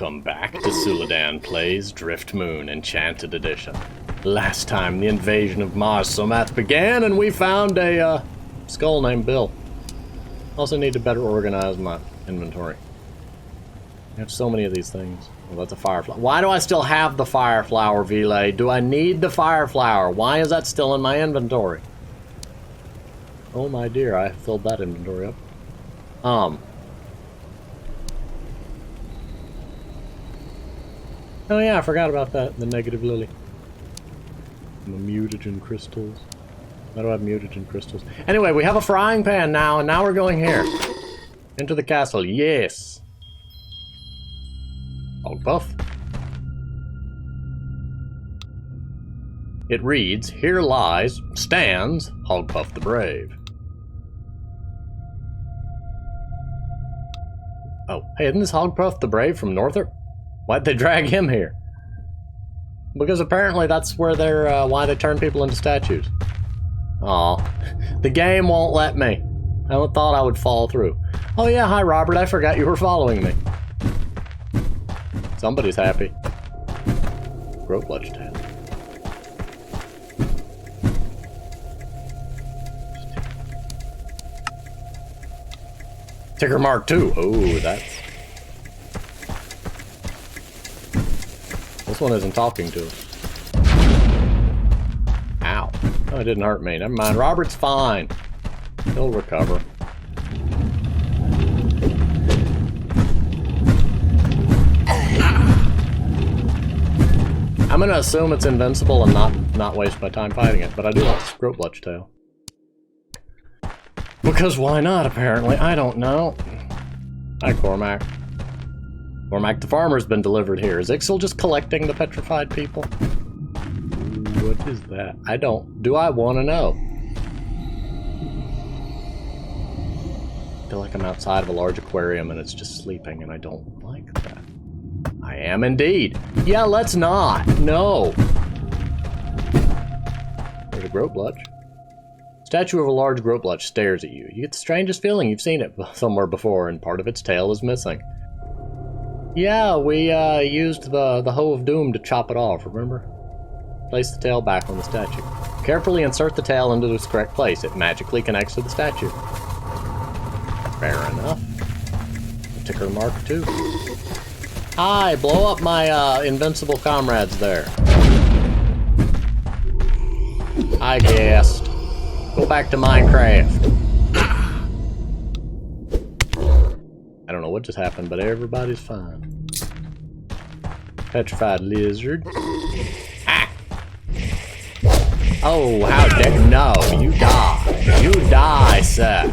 Welcome back to Suladan Plays Driftmoon Enchanted Edition. Last time the invasion of Mars Somath began and we found a skull named Bill. Also need to better organize my inventory. I have so many of these things. Well, that's a fire flower. Why do I still have the fire flower, Vile? Do I need the fire flower? Why is that still in my inventory? Oh my dear, I filled that inventory up. Oh yeah, I forgot about that, the negative lily. And the mutagen crystals. Why do I have mutagen crystals? Anyway, we have a frying pan now, and now we're going here. Into the castle, yes. Hogpuff. It reads, here stands Hogpuff the Brave. Oh, hey, isn't this Hogpuff the Brave from Northrop? Why'd they drag him here? Because apparently that's where they're, why they turn people into statues. Aw, the game won't let me. I thought I would fall through. Oh yeah, hi Robert, I forgot you were following me. Somebody's happy. Growbludge tail. Ticker Mark 2. Oh, that's... This one isn't talking to us. Ow. Oh, it didn't hurt me. Never mind. Robert's fine. He'll recover. I'm gonna assume it's invincible and not waste my time fighting it, but I do want this Growbludge tail. Because why not, apparently? I don't know. Hi, Cormac. Cormac the farmer's been delivered here. Is Ixal just collecting the petrified people? Ooh, what is that? Do I want to know? I feel like I'm outside of a large aquarium and it's just sleeping and I don't like that. I am indeed. Yeah, let's not. No. There's a Growbludge. Statue of a large Growbludge stares at you. You get the strangest feeling you've seen it somewhere before and part of its tail is missing. Yeah, we used the Hoe of Doom to chop it off, remember? Place the tail back on the statue. Carefully insert the tail into its correct place. It magically connects to the statue. Fair enough. Ticker Mark 2. Hi, blow up my invincible comrades there. I guessed. Go back to Minecraft. I don't know what just happened, but everybody's fine. Petrified lizard. Ah! Oh, how dare... No, you die. You die, sir.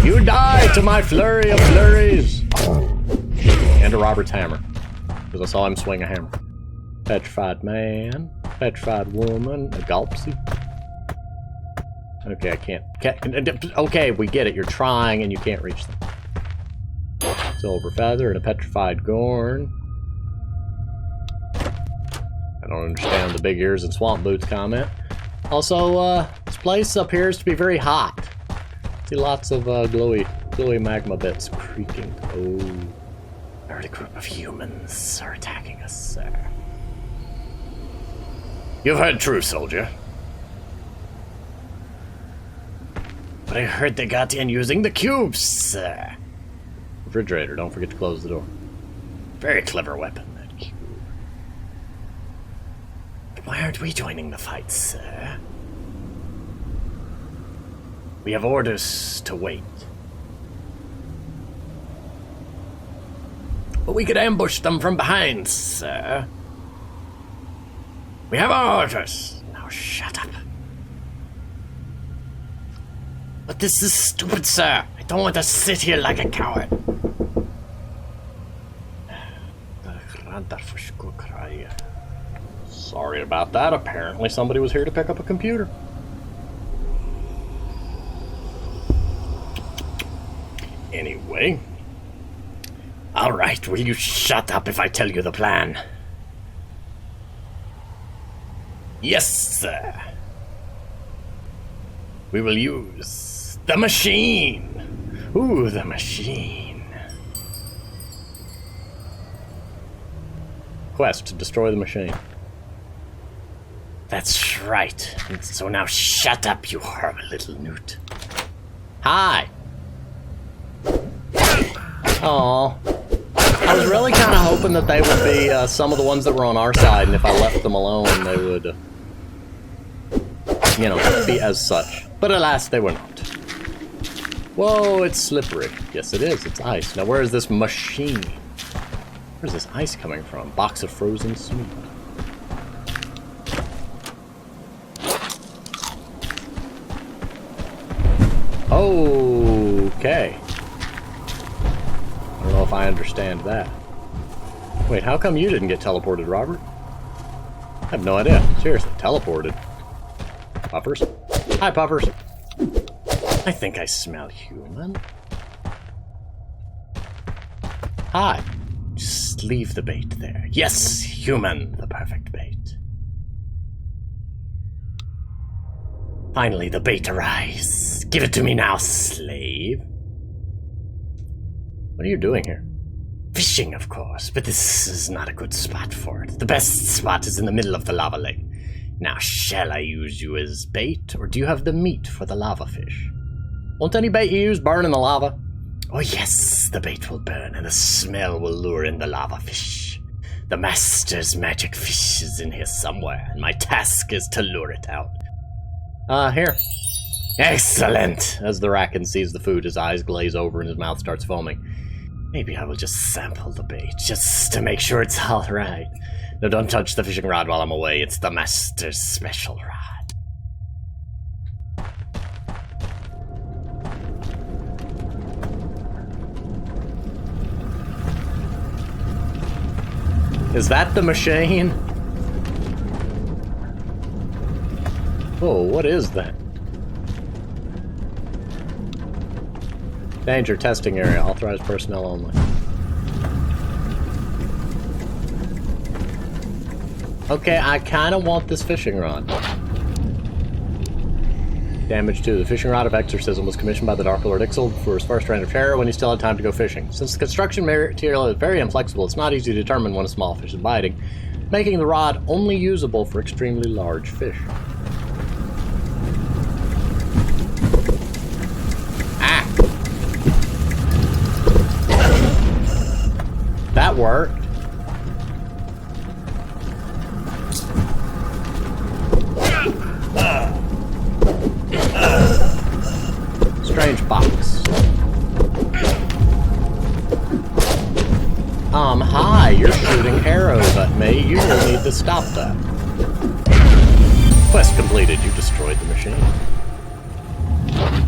You die to my flurry of flurries. And to Robert's hammer. Because I saw him swing a hammer. Petrified man. Petrified woman. A Gulpsy. Okay, I can't... Okay, we get it. You're trying and you can't reach them. Silver feather and a petrified Gorn. I don't understand the big ears and swamp boots comment. Also, this place appears to be very hot. See lots of glowy magma bits creaking. Oh, I heard a group of humans are attacking us, sir. You've heard true, soldier. But I heard they got in using the cubes, sir. Refrigerator, don't forget to close the door. Very clever weapon, that cube. But why aren't we joining the fight, sir? We have orders to wait. But we could ambush them from behind, sir. We have our orders. Now shut up. But this is stupid, sir. I don't want to sit here like a coward. Sorry about that. Apparently somebody was here to pick up a computer. Anyway. Alright, will you shut up if I tell you the plan? Yes, sir. We will use the machine. Ooh, the machine. quest to destroy the machine. That's right. So now shut up, you horrible little newt. Hi! Aww. I was really kind of hoping that they would be some of the ones that were on our side, and if I left them alone, they would, you know, be as such. But alas, they were not. Whoa, it's slippery. Yes, it is. It's ice. Now, where is this machine? Where's this ice coming from? Box of frozen sweet. Okay. I don't know if I understand that. Wait, how come you didn't get teleported, Robert? I have no idea. Seriously, teleported. Puffers? Hi, Puffers. I think I smell human. Hi. Just leave the bait there. Yes, human, the perfect bait. Finally, the bait arrives. Give it to me now, slave. What are you doing here? Fishing, of course, but this is not a good spot for it. The best spot is in the middle of the lava lake. Now, shall I use you as bait, or do you have the meat for the lava fish? Won't any bait you use burn in the lava? Oh yes, the bait will burn, and the smell will lure in the lava fish. The master's magic fish is in here somewhere, and my task is to lure it out. Here. Excellent! As the Racken sees the food, his eyes glaze over and his mouth starts foaming. Maybe I will just sample the bait, just to make sure it's alright. No, don't touch the fishing rod while I'm away. It's the master's special rod. Is that the machine? Whoa, what is that? Danger, testing area, authorized personnel only. Okay, I kind of want this fishing rod. Damage 2. The fishing rod of exorcism was commissioned by the Dark Lord Ixal for his first reign of terror when he still had time to go fishing. Since the construction material is very inflexible, it's not easy to determine when a small fish is biting, making the rod only usable for extremely large fish. That worked. Strange box. Hi, you're shooting arrows at me. You will need to stop that. Quest completed. You destroyed the machine.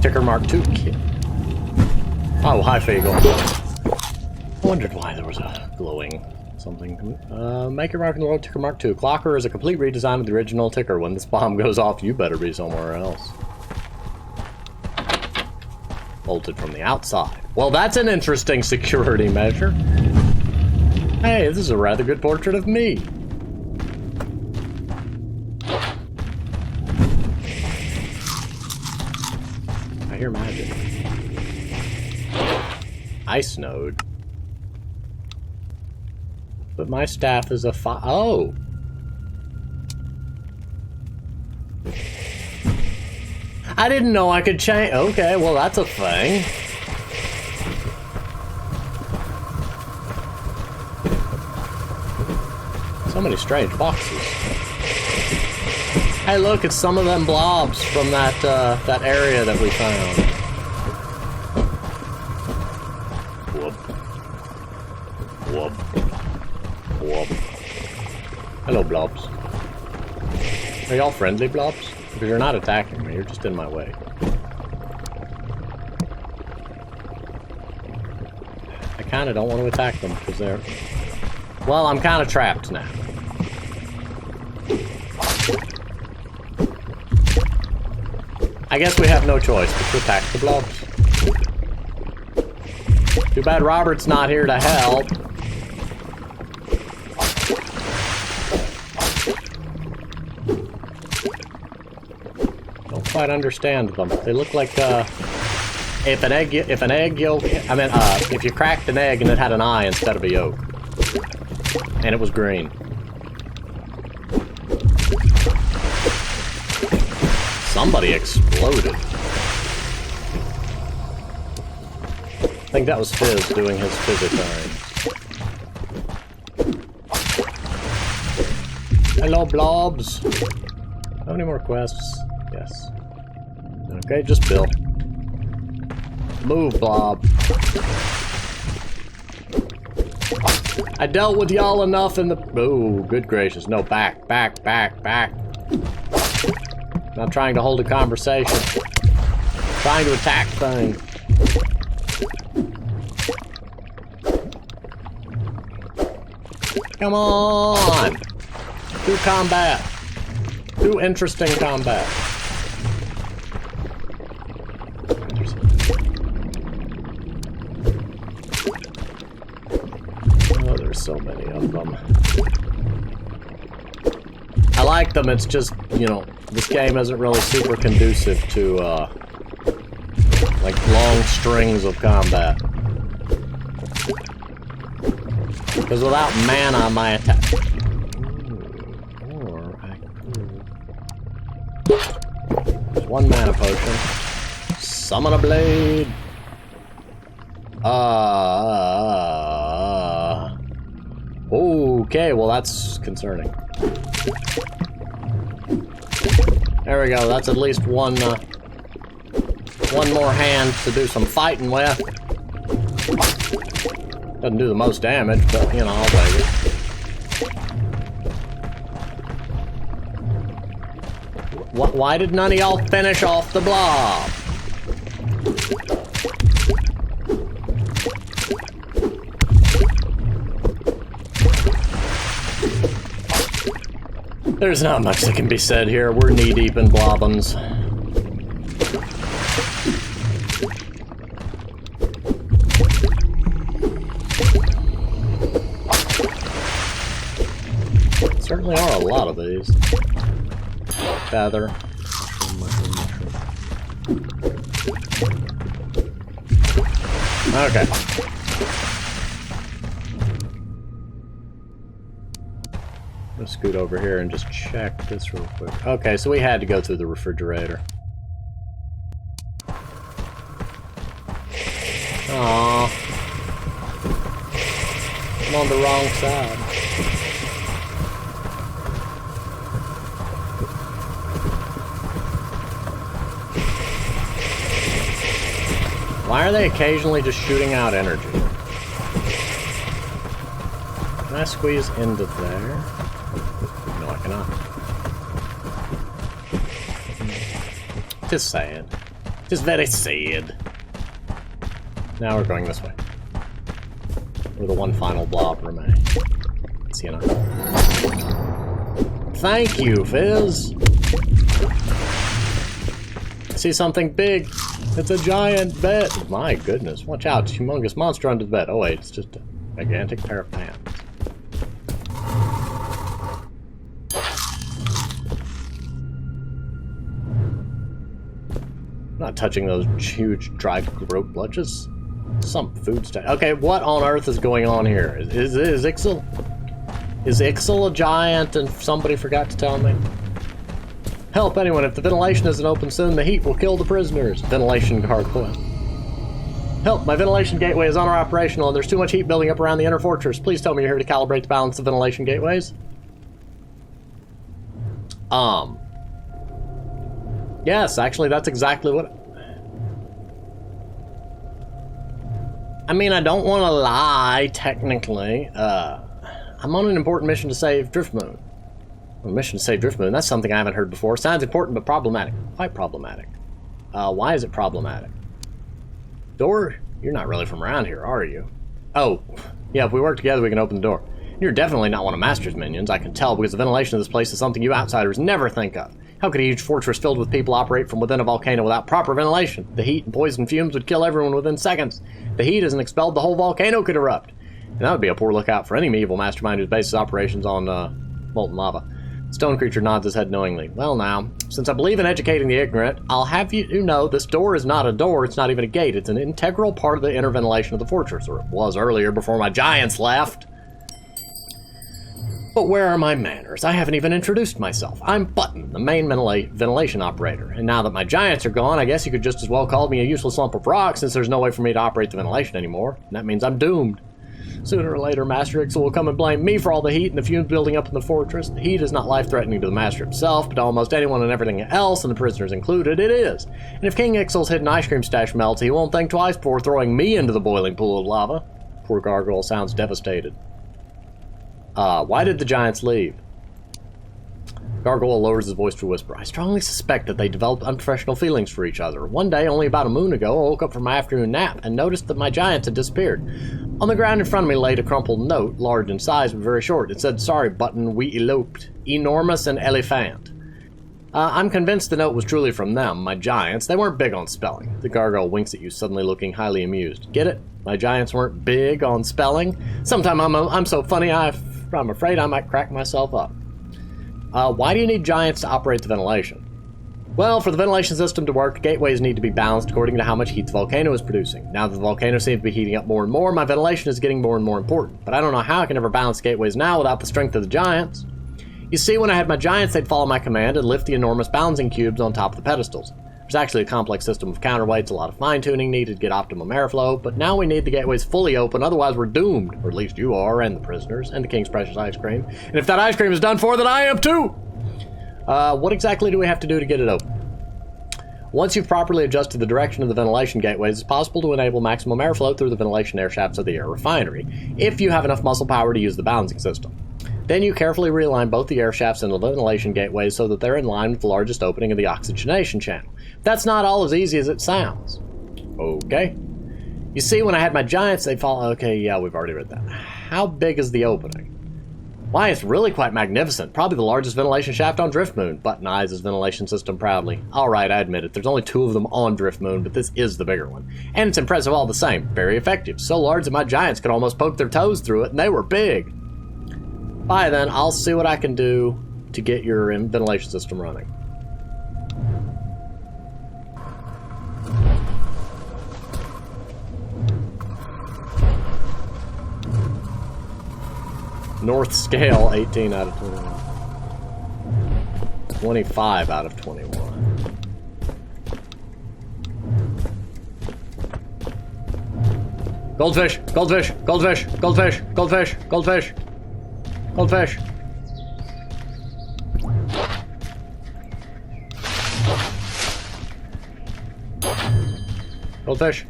Ticker Mark 2 kit. Oh, hi, Fagel. I wondered why there was a glowing something. Make a mark in the road, Ticker Mark 2. Clocker is a complete redesign of the original Ticker. When this bomb goes off, you better be somewhere else. Bolted from the outside. Well, that's an interesting security measure. Hey, this is a rather good portrait of me. I hear magic. Ice node. But my staff is a oh! I didn't know I could change. Okay, well, that's a thing. So many strange boxes. Hey, look, it's some of them blobs from that that area that we found. Whoop. Whoop. Whoop. Hello, blobs. Are y'all friendly, blobs? Because you're not attacking me, you're just in my way. I kinda don't want to attack them, because they're... Well, I'm kinda trapped now. I guess we have no choice but to attack the blobs. Too bad Robert's not here to help. Don't quite understand them. They look like if an egg yolk, if you cracked an egg and it had an eye instead of a yolk, and it was green. Somebody exploded. I think that was Fizz doing his Fizzitime. Hello, blobs. How many more quests? Yes. Okay, just Bill. Move, blob. I dealt with y'all enough in the... Oh, good gracious. No, back, back, back, back. Not trying to hold a conversation. Trying to attack things. Come on! Do combat. Do interesting combat. Oh, there's so many of them. I like them, it's just, you know, this game isn't really super conducive to, like, long strings of combat. Because without mana, my attack... Or I could... There's one mana potion. Summon a blade! Okay, well that's concerning. There we go, that's at least one more hand to do some fighting with. Doesn't do the most damage, but, you know, I'll take it. Why did none of y'all finish off the blob? There's not much that can be said here. We're knee-deep in blobbins. Certainly are a lot of these. Feather. Okay. Let's scoot over here and just check this real quick. Okay, so we had to go through the refrigerator. Aww. I'm on the wrong side. Why are they occasionally just shooting out energy? Can I squeeze into there? No, I cannot. Just sad. Just very sad. Now we're going this way. Where the one final blob remains. See you now. Thank you, Fizz! I see something big. It's a giant bed. My goodness, watch out. Humongous monster under the bed. Oh wait, it's just a gigantic pair of pants. I'm not touching those huge dry rope bludges. Some food stuff. Okay, what on earth is going on here? Is Ixal? Is Ixal a giant and somebody forgot to tell me? Help anyone, if the ventilation isn't open soon, the heat will kill the prisoners. Ventilation guard quest. Help, my ventilation gateway is unoperational and there's too much heat building up around the inner fortress. Please tell me you're here to calibrate the balance of ventilation gateways. Yes, actually that's exactly what... I mean, I don't want to lie, technically. I'm on an important mission to save Driftmoon. A mission to save Driftmoon, that's something I haven't heard before. Sounds important, but problematic. Quite problematic. Why is it problematic? Door? You're not really from around here, are you? Oh, yeah, if we work together, we can open the door. You're definitely not one of Master's minions, I can tell, because the ventilation of this place is something you outsiders never think of. How could a huge fortress filled with people operate from within a volcano without proper ventilation? The heat and poison fumes would kill everyone within seconds. If the heat isn't expelled, the whole volcano could erupt. And that would be a poor lookout for any evil mastermind whose bases operations on molten lava. Stone creature nods his head knowingly. Well now, since I believe in educating the ignorant, I'll have you know this door is not a door, it's not even a gate. It's an integral part of the inner ventilation of the fortress, or it was earlier before my giants left. But where are my manners? I haven't even introduced myself. I'm Button, the main ventilation operator. And now that my giants are gone, I guess you could just as well call me a useless lump of rock, since there's no way for me to operate the ventilation anymore. And that means I'm doomed. Sooner or later, Master Ixal will come and blame me for all the heat and the fumes building up in the fortress. The heat is not life-threatening to the Master himself, but to almost anyone and everything else, and the prisoners included, it is. And if King Ixal's hidden ice cream stash melts, he won't think twice before throwing me into the boiling pool of lava. Poor Gargoyle sounds devastated. Why did the giants leave? Gargoyle lowers his voice to a whisper. I strongly suspect that they developed unprofessional feelings for each other. One day, only about a moon ago, I woke up from my afternoon nap and noticed that my giants had disappeared. On the ground in front of me laid a crumpled note, large in size but very short. It said, "Sorry, Button, we eloped. Enormous and elephant." I'm convinced the note was truly from them, my giants. They weren't big on spelling. The Gargoyle winks at you, suddenly looking highly amused. Get it? My giants weren't big on spelling? Sometime I'm so funny, I'm afraid I might crack myself up. Why do you need giants to operate the ventilation? Well, for the ventilation system to work, gateways need to be balanced according to how much heat the volcano is producing. Now that the volcano seems to be heating up more and more, my ventilation is getting more and more important. But I don't know how I can ever balance gateways now without the strength of the giants. You see, when I had my giants, they'd follow my command and lift the enormous balancing cubes on top of the pedestals. There's actually a complex system of counterweights, a lot of fine-tuning needed to get optimum airflow, but now we need the gateways fully open, otherwise we're doomed. Or at least you are, and the prisoners, and the King's precious ice cream. And if that ice cream is done for, then I am too! What exactly do we have to do to get it open? Once you've properly adjusted the direction of the ventilation gateways, it's possible to enable maximum airflow through the ventilation air shafts of the air refinery, if you have enough muscle power to use the balancing system. Then you carefully realign both the air shafts and the ventilation gateways so that they're in line with the largest opening of the oxygenation channel. That's not all as easy as it sounds. Okay. You see, when I had my giants, they fall... Okay, yeah, we've already read that. How big is the opening? Why, it's really quite magnificent. Probably the largest ventilation shaft on Driftmoon. Button eyes his ventilation system proudly. Alright, I admit it. There's only 2 of them on Driftmoon, but this is the bigger one. And it's impressive all the same. Very effective. So large that my giants could almost poke their toes through it, and they were big. Bye then, I'll see what I can do to get your ventilation system running. North scale, 18 out of 21. 25 out of 21. Goldfish! Goldfish! Goldfish! Goldfish! Goldfish! Goldfish! Goldfish! Goldfish!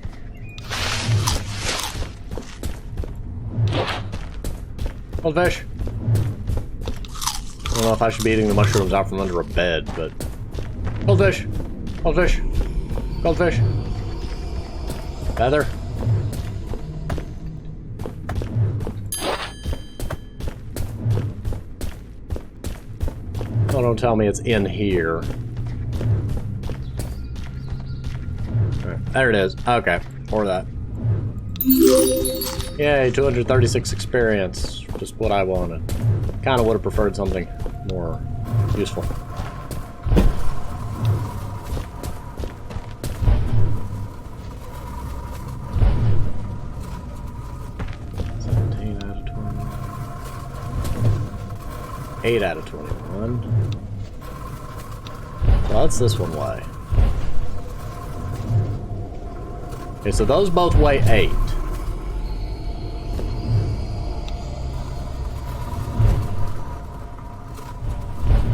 Goldfish! I don't know if I should be eating the mushrooms out from under a bed, but... Goldfish! Goldfish! Goldfish! Feather! Oh, don't tell me it's in here. Right, there it is. Okay, or that. Yay, 236 experience. Just what I wanted. Kind of would have preferred something more useful. Out of 21. 8 out of 21. Well, that's this one way. Okay, so those both weigh 8.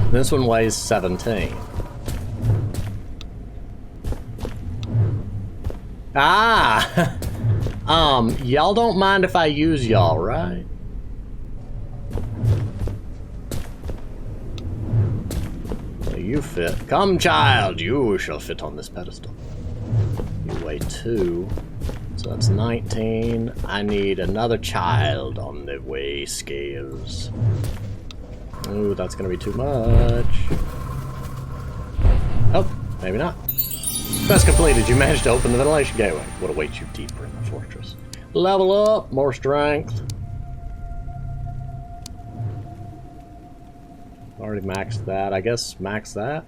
This one weighs 17. Ah! Y'all don't mind if I use y'all, right? Well, you fit. Come, child, you shall fit on this pedestal. You weigh 2, so that's 19. I need another child on the weigh scales. Ooh, that's gonna be too much. Oh, maybe not. Quest completed. You managed to open the ventilation gateway. What awaits you deeper in the fortress? Level up, more strength. Already maxed that. I guess max that.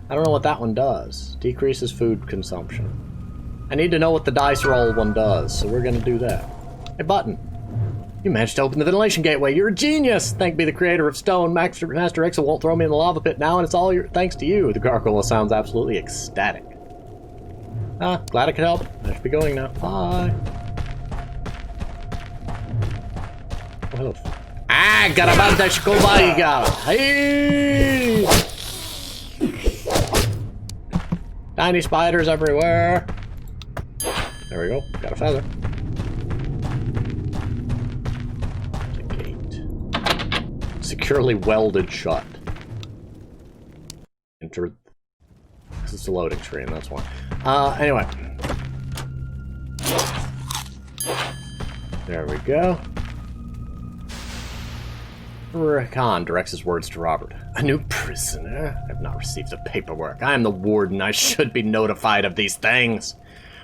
I don't know what that one does. Decreases food consumption. I need to know what the dice roll one does, so we're gonna do that. Hey, Button. You managed to open the ventilation gateway. You're a genius! Thank be the creator of stone. Master Ixal won't throw me in the lava pit now, and it's all thanks to you. The gargoyle sounds absolutely ecstatic. Glad I could help. I should be going now. Bye. Oh, hello. Garabanda Shkobaiga! Hey! Tiny spiders everywhere. There we go. Got a feather. The gate. Securely welded shut. Enter. This is the loading screen, that's why. Anyway. There we go. Khan directs his words to Robert. A new prisoner? I have not received the paperwork. I am the warden. I should be notified of these things.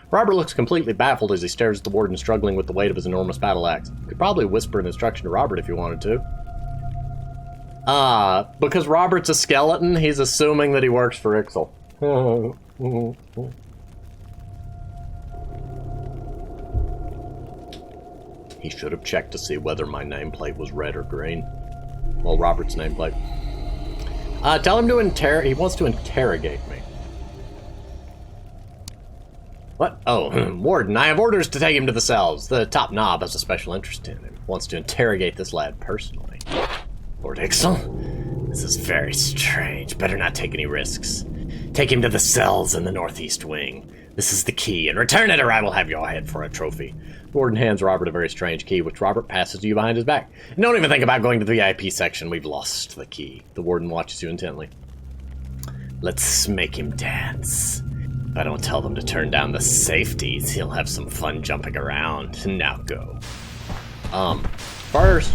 Robert looks completely baffled as he stares at the warden struggling with the weight of his enormous battle axe. Could probably whisper an instruction to Robert if you wanted to. Because Robert's a skeleton, he's assuming that he works for Ixal. He should have checked to see whether my nameplate was red or green. Well, Robert's nameplate. Tell him to he wants to interrogate me. What? Oh, Warden, I have orders to take him to the cells. The top knob has a special interest in him. Wants to interrogate this lad personally. Lord Ixal? This is very strange. Better not take any risks. Take him to the cells in the northeast wing. This is the key, and return it or I will have your head for a trophy. Warden hands Robert a very strange key, which Robert passes to you behind his back. And don't even think about going to the VIP section. We've lost the key. The warden watches you intently. Let's make him dance. If I don't tell them to turn down the safeties, he'll have some fun jumping around. Now go. First.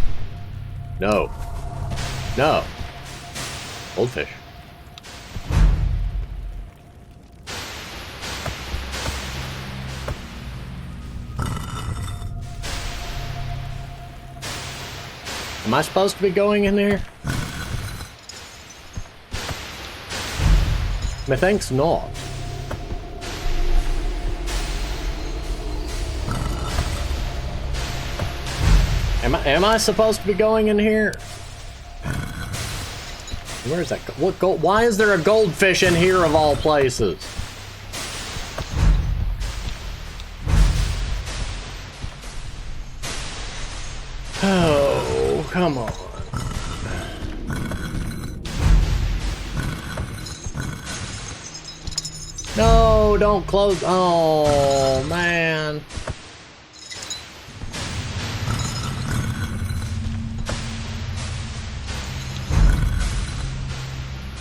No. No. Goldfish. Am I supposed to be going in here? Methinks not. Am I supposed to be going in here? Where is that? What gold? Why is there a goldfish in here of all places? Oh, come on. No, don't close. Oh, man.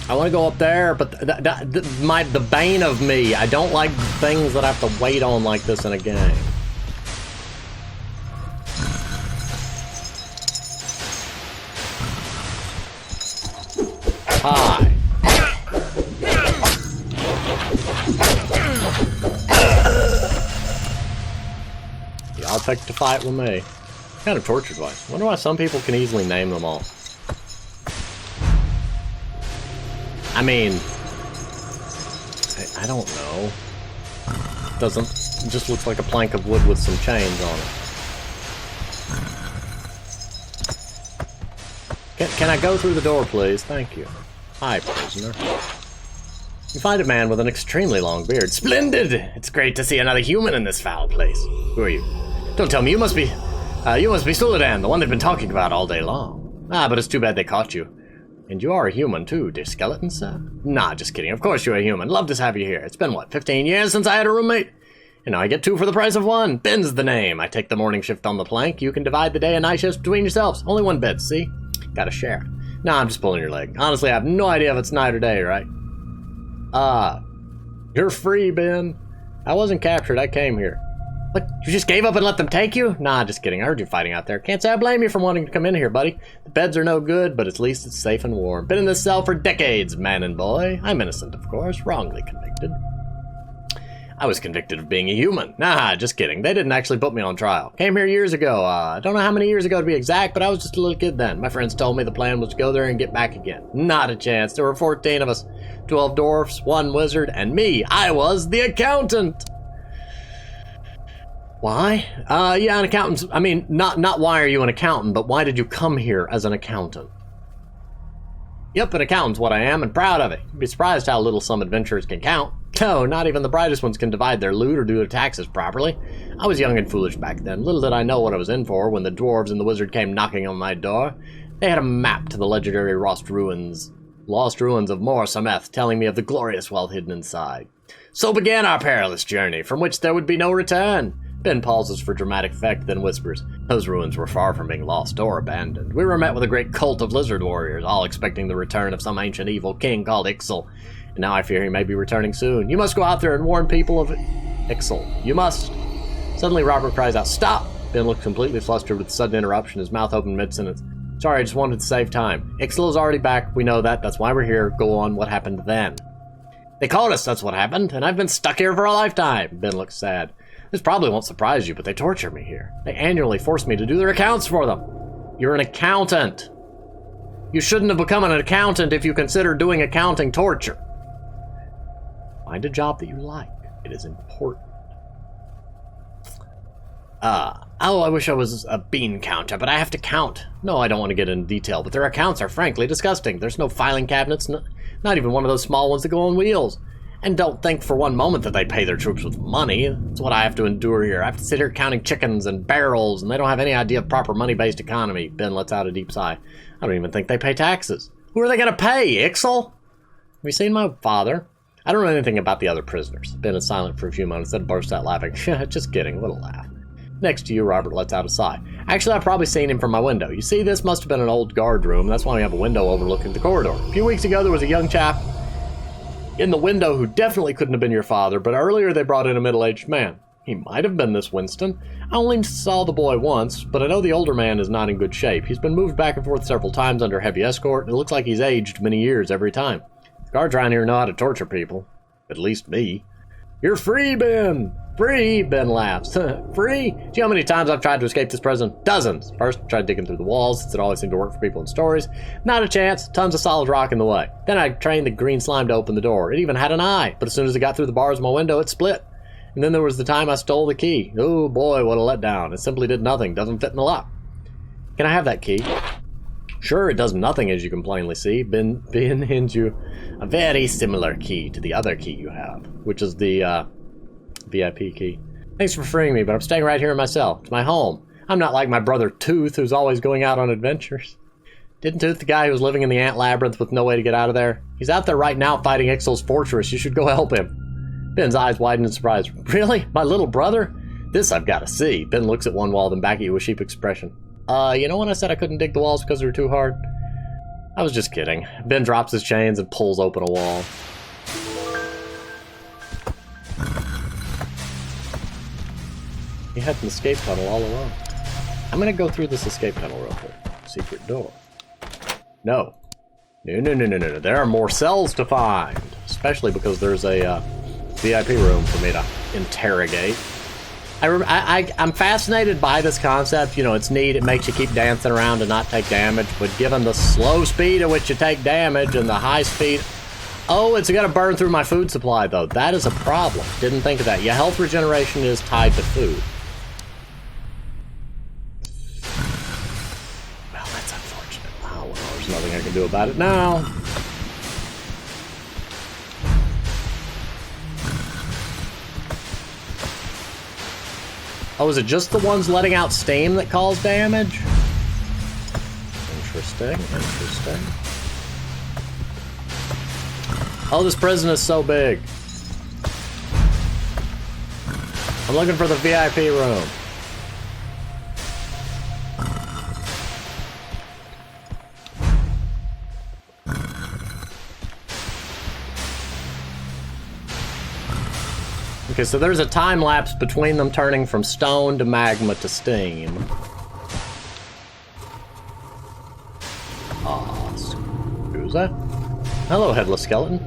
I want to go up there, but the bane of me, I don't like things that I have to wait on like this in a game. Hi. Y'all pick to fight with me. Kind of torture device. Wonder why some people can easily name them all. I mean, I don't know. It just looks like a plank of wood with some chains on it. Can I go through the door, please? Thank you. Hi, prisoner. You find a man with an extremely long beard. Splendid! It's great to see another human in this foul place. Who are you? Don't tell me you must be Suladan, the one they've been talking about all day long. But it's too bad they caught you. And you are a human, too, dear skeleton, sir? Nah, just kidding. Of course you're a human. Love to have you here. It's been, what, 15 years since I had a roommate? And now I get 2 for the price of 1. Ben's the name. I take the morning shift on the plank. You can divide the day and night shifts between yourselves. Only 1 bed, see? Gotta share. Nah, I'm just pulling your leg. Honestly, I have no idea if it's night or day, right? You're free, Ben. I wasn't captured. I came here. What? You just gave up and let them take you? Nah, just kidding. I heard you fighting out there. Can't say I blame you for wanting to come in here, buddy. The beds are no good, but at least it's safe and warm. Been in this cell for decades, man and boy. I'm innocent, of course. Wrongly convicted. I was convicted of being a human. Nah, just kidding. They didn't actually put me on trial. Came here years ago. I don't know how many years ago to be exact, but I was just a little kid then. My friends told me the plan was to go there and get back again. Not a chance. There were 14 of us. 12 dwarfs, 1 wizard, and me. I was the accountant. Why? Yeah, an accountant. I mean, not why are you an accountant, but why did you come here as an accountant? Yep, an accountant's what I am, and proud of it. You'd be surprised how little some adventurers can count. No, not even the brightest ones can divide their loot or do their taxes properly. I was young and foolish back then. Little did I know what I was in for when the dwarves and the wizard came knocking on my door. They had a map to the legendary lost ruins of Mor-Sameth, telling me of the glorious wealth hidden inside. So began our perilous journey, from which there would be no return. Ben pauses for dramatic effect, then whispers, "Those ruins were far from being lost or abandoned. We were met with a great cult of lizard warriors, all expecting the return of some ancient evil king called Ixal. And now I fear he may be returning soon. You must go out there and warn people of Ixal. You must." Suddenly Robert cries out, "Stop!" Ben looks completely flustered with the sudden interruption, his mouth open mid-sentence. "Sorry, I just wanted to save time. Ixal is already back. We know that. That's why we're here. Go on. What happened then?" "They caught us, that's what happened, and I've been stuck here for a lifetime." Ben looks sad. "This probably won't surprise you, but they torture me here. They annually force me to do their accounts for them." "You're an accountant. You shouldn't have become an accountant if you consider doing accounting torture. Find a job that you like. It is important." Oh, I wish I was a bean counter, but I have to count. No, I don't want to get into detail, but their accounts are frankly disgusting. There's no filing cabinets, not even one of those small ones that go on wheels. And don't think for one moment that they pay their troops with money. That's what I have to endure here. I have to sit here counting chickens and barrels, and they don't have any idea of proper money-based economy. Ben lets out a deep sigh. I don't even think they pay taxes. Who are they going to pay, Ixal? Have you seen my father? I don't know anything about the other prisoners. Ben is silent for a few moments, then bursts out laughing. Just kidding, what a laugh. Next to you, Robert lets out a sigh. Actually, I've probably seen him from my window. You see, this must have been an old guard room. That's why we have a window overlooking the corridor. A few weeks ago, there was a young chap in the window who definitely couldn't have been your father, but earlier they brought in a middle-aged man. He might have been this Winston. I only saw the boy once, but I know the older man is not in good shape. He's been moved back and forth several times under heavy escort, and it looks like he's aged many years every time. The guards around here know how to torture people. At least me. "You're free, Ben!" "Free?" Ben laughs. "Free? Do you know how many times I've tried to escape this prison? Dozens. First, I tried digging through the walls, since it always seemed to work for people in stories. Not a chance. Tons of solid rock in the way. Then I trained the green slime to open the door. It even had an eye, but as soon as it got through the bars of my window, it split. And then there was the time I stole the key. Oh boy, what a letdown. It simply did nothing. Doesn't fit in the lock." "Can I have that key?" "Sure, it does nothing, as you can plainly see. Ben hands you a very similar key to the other key you have, which is the VIP key. "Thanks for freeing me, but I'm staying right here in my cell. It's my home. I'm not like my brother Tooth, who's always going out on adventures." "Didn't Tooth, the guy who was living in the ant labyrinth with no way to get out of there? He's out there right now fighting Ixal's fortress. You should go help him." Ben's eyes widen in surprise. "Really? My little brother? This I've got to see." Ben looks at one wall, then back at you with sheep expression. You know when I said I couldn't dig the walls because they were too hard? I was just kidding." Ben drops his chains and pulls open a wall. He had an escape tunnel all along. I'm gonna go through this escape tunnel real quick. Secret door. No. No. There are more cells to find. Especially because there's a VIP room for me to interrogate. I'm fascinated by this concept. You know, it's neat. It makes you keep dancing around and not take damage. But given the slow speed at which you take damage and the high speed... Oh, it's gonna burn through my food supply, though. That is a problem. Didn't think of that. Your health regeneration is tied to food. Well, that's unfortunate. Oh, well, there's nothing I can do about it now. Oh, is it just the ones letting out steam that cause damage? Interesting. Oh, this prison is so big. I'm looking for the VIP room. Okay, so there's a time lapse between them turning from stone to magma to steam. Who's that? Hello, headless skeleton.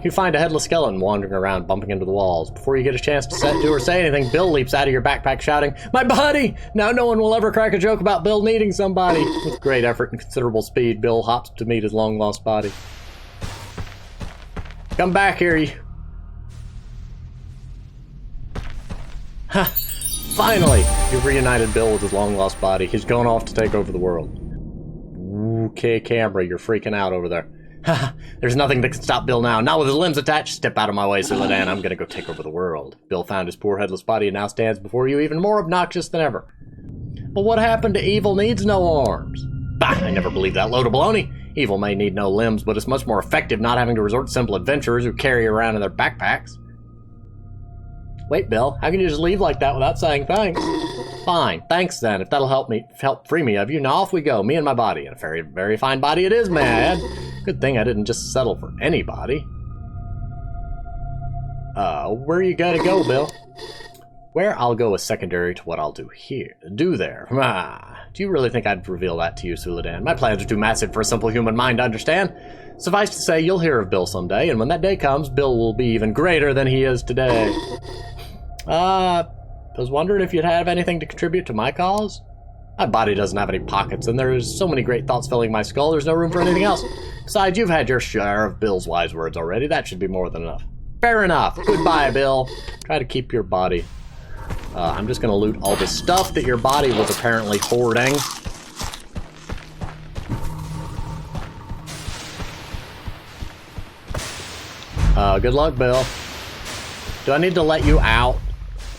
You find a headless skeleton wandering around, bumping into the walls. Before you get a chance to do or say anything, Bill leaps out of your backpack shouting, "My buddy!" Now no one will ever crack a joke about Bill needing somebody. With great effort and considerable speed, Bill hops to meet his long-lost body. "Come back here, you..." Ha! Finally! You've reunited Bill with his long-lost body. He's gone off to take over the world. Okay, camera, you're freaking out over there. Haha, there's nothing that can stop Bill now. Not with his limbs attached. Step out of my way, Suladan. I'm gonna go take over the world. Bill found his poor headless body and now stands before you even more obnoxious than ever. But what happened to evil needs no arms? Bah, I never believed that load of baloney. Evil may need no limbs, but it's much more effective not having to resort to simple adventurers who carry around in their backpacks. Wait, Bill, how can you just leave like that without saying thanks? Fine, thanks then, if that'll help free me of you. Now off we go, me and my body. And a very, very fine body it is, may I add. Good thing I didn't just settle for anybody. Where you gotta go, Bill? Where I'll go is secondary to what I'll do here. Do there. Do you really think I'd reveal that to you, Suladan? My plans are too massive for a simple human mind to understand. Suffice to say, you'll hear of Bill someday, and when that day comes, Bill will be even greater than he is today. I was wondering if you'd have anything to contribute to my cause? My body doesn't have any pockets, and there's so many great thoughts filling my skull, there's no room for anything else. Besides, you've had your share of Bill's wise words already. That should be more than enough. Fair enough. Goodbye, Bill. Try to keep your body. I'm just gonna loot all the stuff that your body was apparently hoarding. Good luck, Bill. Do I need to let you out?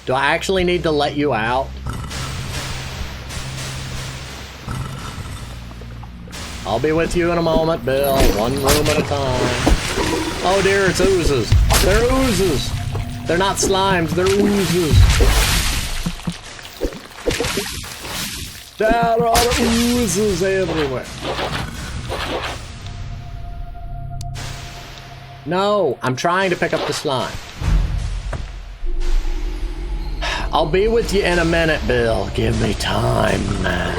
Do I actually need to let you out? I'll be with you in a moment, Bill. One room at a time. Oh dear, it's oozes. They're oozes. They're not slimes, they're oozes. There are oozes everywhere. No, I'm trying to pick up the slime. I'll be with you in a minute, Bill. Give me time, man.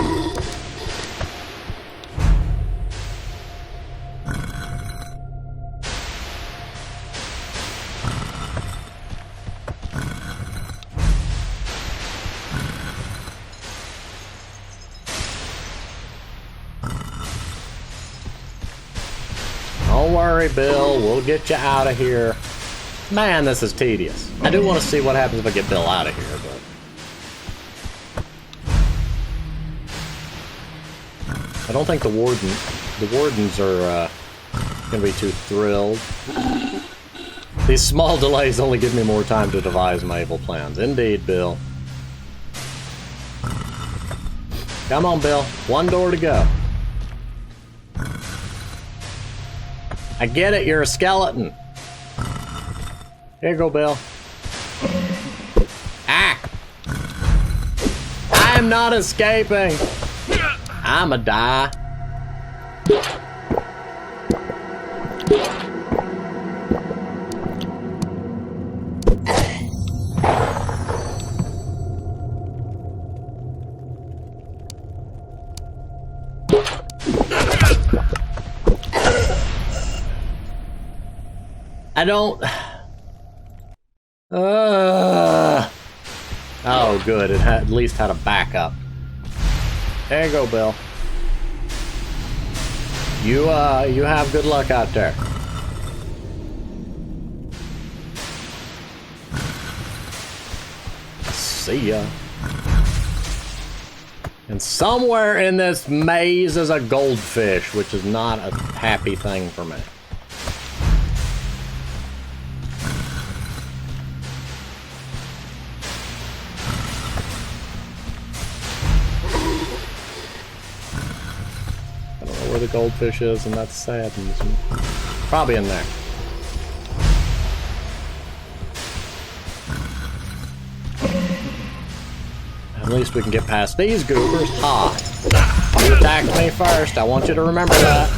Don't worry, Bill. We'll get you out of here. Man, this is tedious. I do want to see what happens if I get Bill out of here, but I don't think the wardens are gonna be too thrilled. These small delays only give me more time to devise my evil plans. Indeed, Bill. Come on, Bill. One door to go. I get it, you're a skeleton. Here you go, Bill. Ah! I'm not escaping! I'ma die. I don't... Oh, good. It at least had a backup. There you go, Bill. You have good luck out there. See ya. And somewhere in this maze is a goldfish, which is not a happy thing for me. Where the goldfish is, and that saddens me. Probably in there. At least we can get past these goobers. Ha! You attacked me first. I want you to remember that.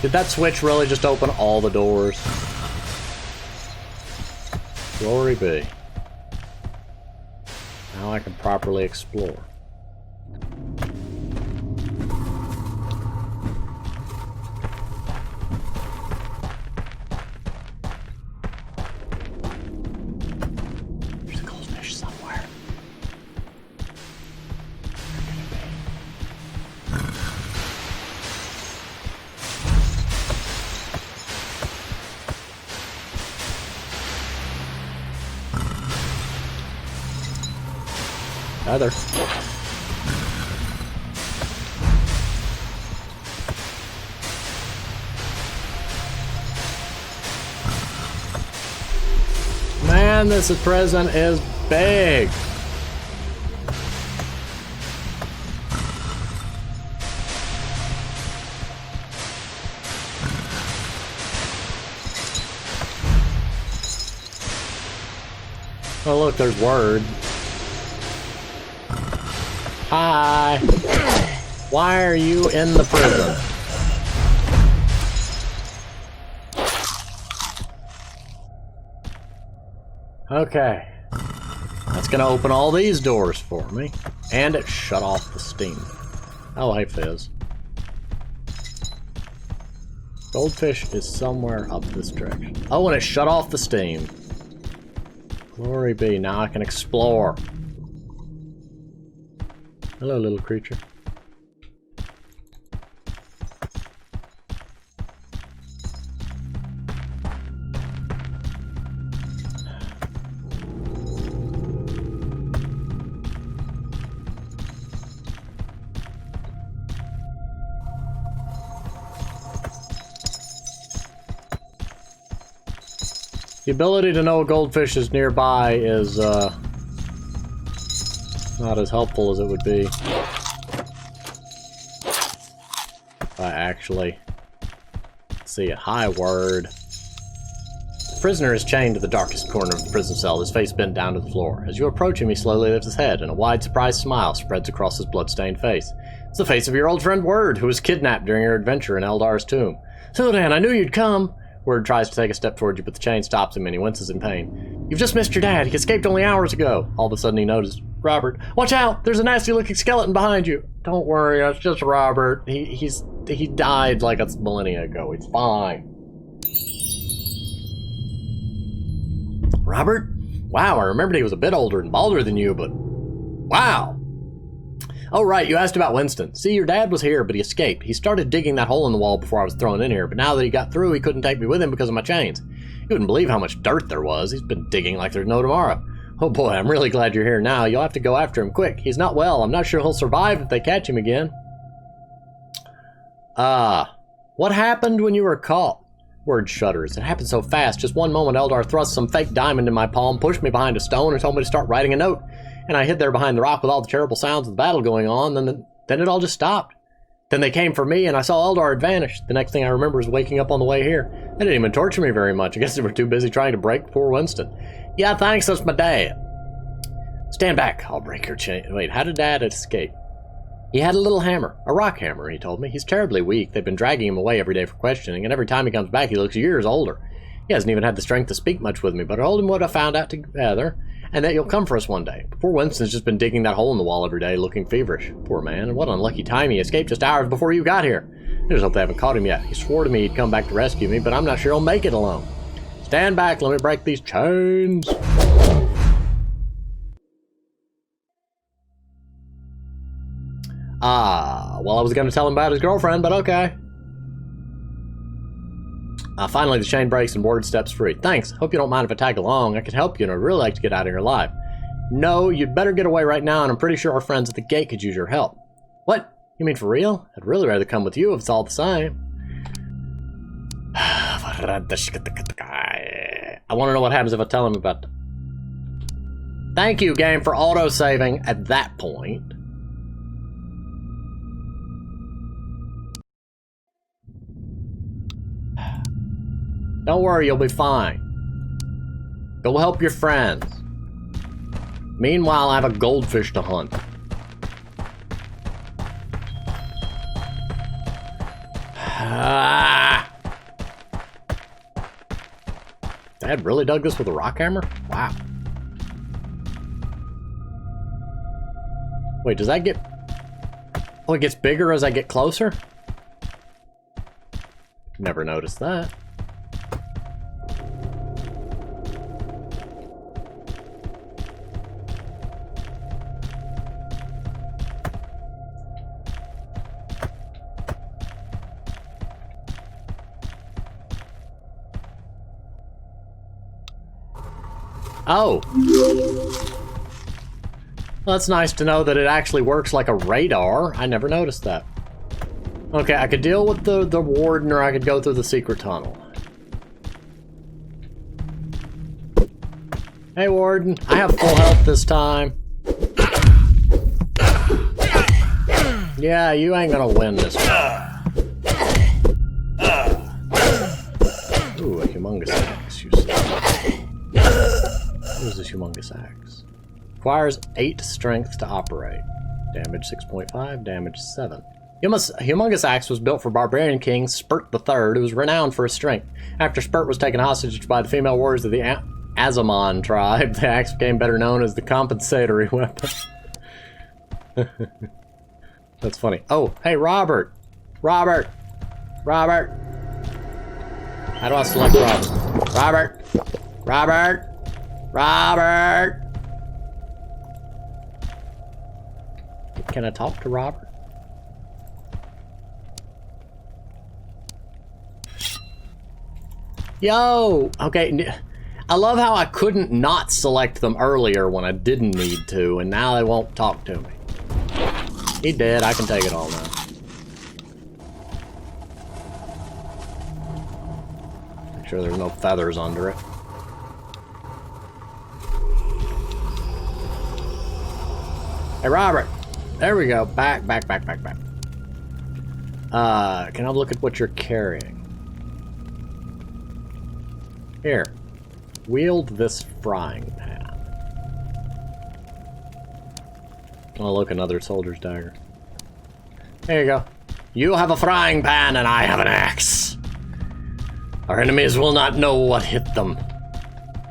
Did that switch really just open all the doors? Glory be. Now I can properly explore. There's a goldfish somewhere. Where could it Either. Man, this prison is big. Oh, look, there's word. Hi. Why are you in the prison? Okay. That's gonna open all these doors for me. And it shut off the steam. Oh, hey, Fizz. Goldfish is somewhere up this direction. Oh, and it shut off the steam. Glory be, now I can explore. Hello, little creature. The ability to know a goldfish is nearby is, not as helpful as it would be. If I actually see a high word. The prisoner is chained to the darkest corner of the prison cell, his face bent down to the floor. As you approach him, he slowly lifts his head, and a wide, surprised smile spreads across his blood-stained face. It's the face of your old friend Word, who was kidnapped during your adventure in Eldar's tomb. Sildan, I knew you'd come! Word tries to take a step toward you, but the chain stops him and he winces in pain. You've just missed your dad. He escaped only hours ago. All of a sudden he noticed. Robert, watch out! There's a nasty-looking skeleton behind you. Don't worry, it's just Robert. He died like a millennia ago. It's fine. Robert? Wow, I remembered he was a bit older and balder than you, but... Wow! Oh, right, you asked about Winston. See, your dad was here, but he escaped. He started digging that hole in the wall before I was thrown in here, but now that he got through, he couldn't take me with him because of my chains. You wouldn't believe how much dirt there was. He's been digging like there's no tomorrow. Oh boy, I'm really glad you're here now. You'll have to go after him quick. He's not well. I'm not sure he'll survive if they catch him again. What happened when you were caught? Word shudders. It happened so fast. Just one moment, Eldar thrust some fake diamond in my palm, pushed me behind a stone, and told me to start writing a note. And I hid there behind the rock with all the terrible sounds of the battle going on, then it all just stopped. Then they came for me, and I saw Eldar had vanished. The next thing I remember is waking up on the way here. They didn't even torture me very much. I guess they were too busy trying to break poor Winston. Yeah, thanks, that's my dad. Stand back, I'll break your chain. Wait, how did Dad escape? He had a little hammer, a rock hammer, he told me. He's terribly weak. They've been dragging him away every day for questioning, and every time he comes back he looks years older. He hasn't even had the strength to speak much with me, but I told him what I found out together, and that you'll come for us one day. Poor Winston's just been digging that hole in the wall every day, looking feverish. Poor man, and what unlucky time he escaped just hours before you got here. I just hope they haven't caught him yet. He swore to me he'd come back to rescue me, but I'm not sure he'll make it alone. Stand back, let me break these chains. Well, I was going to tell him about his girlfriend, but okay. Finally, the chain breaks and Ward steps free. Thanks. Hope you don't mind if I tag along. I could help you, and I'd really like to get out of here alive. No, you'd better get away right now, and I'm pretty sure our friends at the gate could use your help. What? You mean for real? I'd really rather come with you if it's all the same. I want to know what happens if I tell him about... Thank you, game, for auto-saving at that point. Don't worry, you'll be fine. Go help your friends. Meanwhile, I have a goldfish to hunt. Dad really dug this with a rock hammer? Wow. Wait, does that get... Oh, it gets bigger as I get closer? Never noticed that. Oh. Well, that's nice to know that it actually works like a radar. I never noticed that. Okay, I could deal with the warden, or I could go through the secret tunnel. Hey, warden. I have full health this time. Yeah, you ain't gonna win this one. Ooh, a humongous axe, you say. What is this humongous axe? Requires 8 strength to operate. Damage 6.5, damage 7. Humongous axe was built for barbarian king Spurt III, who was renowned for his strength. After Spurt was taken hostage by the female warriors of the Azamon tribe, the axe became better known as the compensatory weapon. That's funny. Oh, hey, Robert! Robert! Robert! How do I select Robert? Robert! Robert! Robert! Can I talk to Robert? Yo! Okay, I love how I couldn't not select them earlier when I didn't need to, and now they won't talk to me. He dead, I can take it all now. Make sure there's no feathers under it. Hey, Robert! There we go. Back. Can I look at what you're carrying? Here. Wield this frying pan. Oh, look, another soldier's dagger. There you go. You have a frying pan and I have an axe. Our enemies will not know what hit them.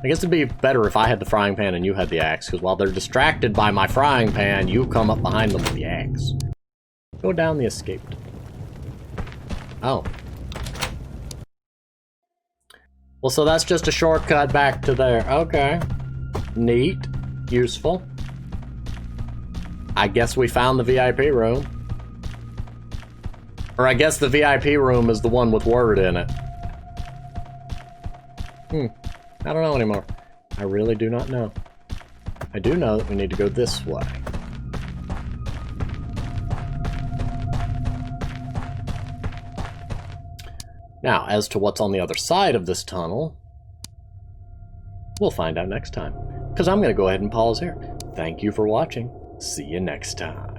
I guess it'd be better if I had the frying pan and you had the axe, because while they're distracted by my frying pan, you come up behind them with the axe. Go down the escaped. Oh. Well, so that's just a shortcut back to there. Okay. Neat. Useful. I guess we found the VIP room. Or I guess the VIP room is the one with word in it. I don't know anymore. I really do not know. I do know that we need to go this way. Now, as to what's on the other side of this tunnel, we'll find out next time. Because I'm going to go ahead and pause here. Thank you for watching. See you next time.